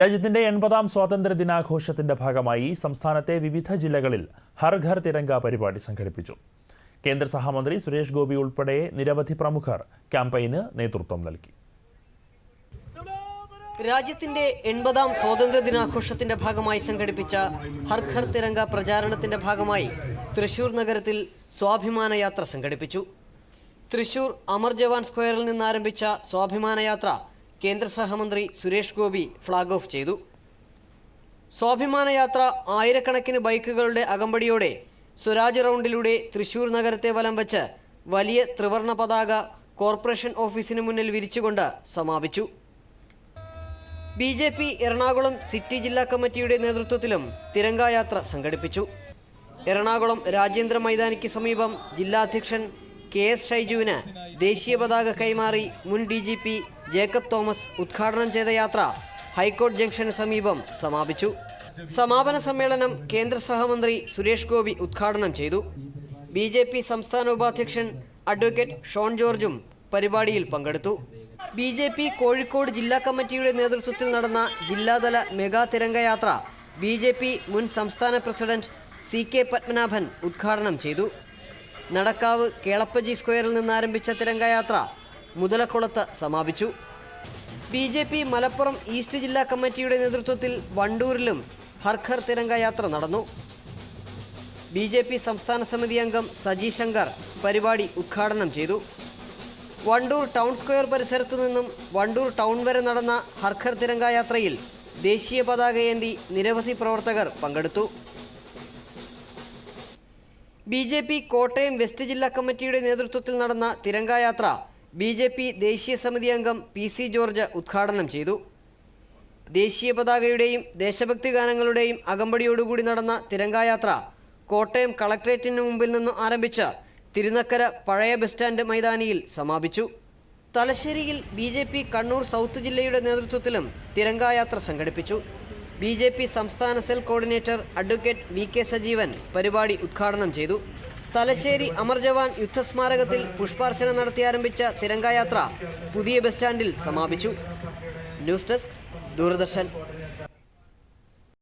രാജ്യത്തിന്റെ 80ാം സ്വാതന്ത്ര്യ ദിനാഘോഷത്തിന്റെ ഭാഗമായി സംസ്ഥാനത്തെ വിവിധ ജില്ലകളിൽ ഹർ ഘർ തിരംഗ പരിപാടി സംഘടിപ്പിച്ചു. കേന്ദ്ര സഹമന്ത്രി സുരേഷ് ഗോപി ഉൾപ്പെടെ നിരവധി പ്രമുഖർ ക്യാമ്പയിന് നേതൃത്വം നൽകി. രാജ്യത്തിന്റെ 80ാം സ്വാതന്ത്ര്യ ദിനാഘോഷത്തിന്റെ ഭാഗമായി സംഘടിപ്പിച്ച ഹർ ഘർ തിരംഗ പ്രചാരണത്തിന്റെ ഭാഗമായി തൃശൂർ നഗരത്തിൽ സ്വാഭിമാന യാത്ര സംഘടിപ്പിച്ചു. തൃശൂർ അമർ ജവാൻ സ്ക്വയറിൽ നിന്ന് ആരംഭിച്ച സ്വാഭിമാന യാത്ര കേന്ദ്ര സഹമന്ത്രി സുരേഷ് ഗോപി ഫ്ളാഗ് ഓഫ് ചെയ്തു. സ്വാഭിമാന യാത്ര ആയിരക്കണക്കിന് ബൈക്കുകളുടെ അകമ്പടിയോടെ സ്വരാജ് റൗണ്ടിലൂടെ തൃശൂർ നഗരത്തെ വലം വച്ച് വലിയ ത്രിവർണ്ണ പതാക കോർപ്പറേഷൻ ഓഫീസിന് മുന്നിൽ വിരിച്ചുകൊണ്ട് സമാപിച്ചു. BJP എറണാകുളം സിറ്റി ജില്ലാ കമ്മിറ്റിയുടെ നേതൃത്വത്തിലും തിരംഗായാത്ര സംഘടിപ്പിച്ചു. എറണാകുളം രാജേന്ദ്ര മൈതാനിക്ക് സമീപം ജില്ലാധ്യക്ഷൻ KS ഷൈജുവിന് ദേശീയ പതാക കൈമാറി മുൻ DGP ജേക്കബ് തോമസ് ഉദ്ഘാടനം ചെയ്ത യാത്ര ഹൈക്കോടതി ജംഗ്ഷന് സമീപം സമാപിച്ചു. സമാപന സമ്മേളനം കേന്ദ്ര സഹമന്ത്രി സുരേഷ് ഗോപി ഉദ്ഘാടനം ചെയ്തു. BJP സംസ്ഥാന ഉപാധ്യക്ഷൻ അഡ്വക്കേറ്റ് ഷോൺ ജോർജും പരിപാടിയിൽ പങ്കെടുത്തു. BJP കോഴിക്കോട് ജില്ലാ കമ്മിറ്റിയുടെ നേതൃത്വത്തിൽ നടന്ന ജില്ലാതല മെഗാ തിരംഗയാത്ര BJP മുൻ സംസ്ഥാന പ്രസിഡന്റ് CK പത്മനാഭൻ ഉദ്ഘാടനം ചെയ്തു. നടക്കാവ് കേളപ്പജി സ്ക്വയറിൽ നിന്ന് ആരംഭിച്ച തിരംഗയാത്ര മുതലക്കുളത്ത് സമാപിച്ചു. BJP മലപ്പുറം ഈസ്റ്റ് ജില്ലാ കമ്മിറ്റിയുടെ നേതൃത്വത്തിൽ വണ്ടൂരിലും ഹർ ഘർ തിരംഗയാത്ര നടന്നു. BJP സംസ്ഥാന സമിതി അംഗം സജി ശങ്കർ പരിപാടി ഉദ്ഘാടനം ചെയ്തു. വണ്ടൂർ ടൗൺ സ്ക്വയർ പരിസരത്തു നിന്നും വണ്ടൂർ ടൗൺ വരെ നടന്ന ഹർ ഘർ തിരംഗയാത്രയിൽ ദേശീയ പതാകയേന്തി നിരവധി പ്രവർത്തകർ പങ്കെടുത്തു. BJP കോട്ടയം വെസ്റ്റ് ജില്ലാ കമ്മിറ്റിയുടെ നേതൃത്വത്തിൽ നടന്ന തിരംഗയാത്ര BJP ദേശീയ സമിതി അംഗം PC ജോർജ് ഉദ്ഘാടനം ചെയ്തു. ദേശീയ പതാകയുടെയും ദേശഭക്തി ഗാനങ്ങളുടെയും അകമ്പടിയോടുകൂടി നടന്ന തിരംഗയാത്ര കോട്ടയം കളക്ട്രേറ്റിന് മുമ്പിൽ നിന്ന് ആരംഭിച്ച് തിരുനക്കര പഴയ ബസ് സ്റ്റാൻഡ് മൈതാനിയിൽ സമാപിച്ചു. തലശ്ശേരിയിൽ BJP കണ്ണൂർ സൗത്ത് ജില്ലയുടെ നേതൃത്വത്തിലും തിരംഗയാത്ര സംഘടിപ്പിച്ചു. BJP സംസ്ഥാന cell coordinator advocate VK Sajeevan പരിപാടി ഉദ്ഘാടനം ചെയ്തു. തലശ്ശേരി അമർ ജവാൻ യുദ്ധസ്മാരകത്തിൽ പുഷ്പാർച്ചന നടത്തി ആരംഭിച്ച തിരംഗയാത്ര പുതിയ ബസ് സ്റ്റാൻഡിൽ സമാപിച്ചു. News desk, Doordarshan.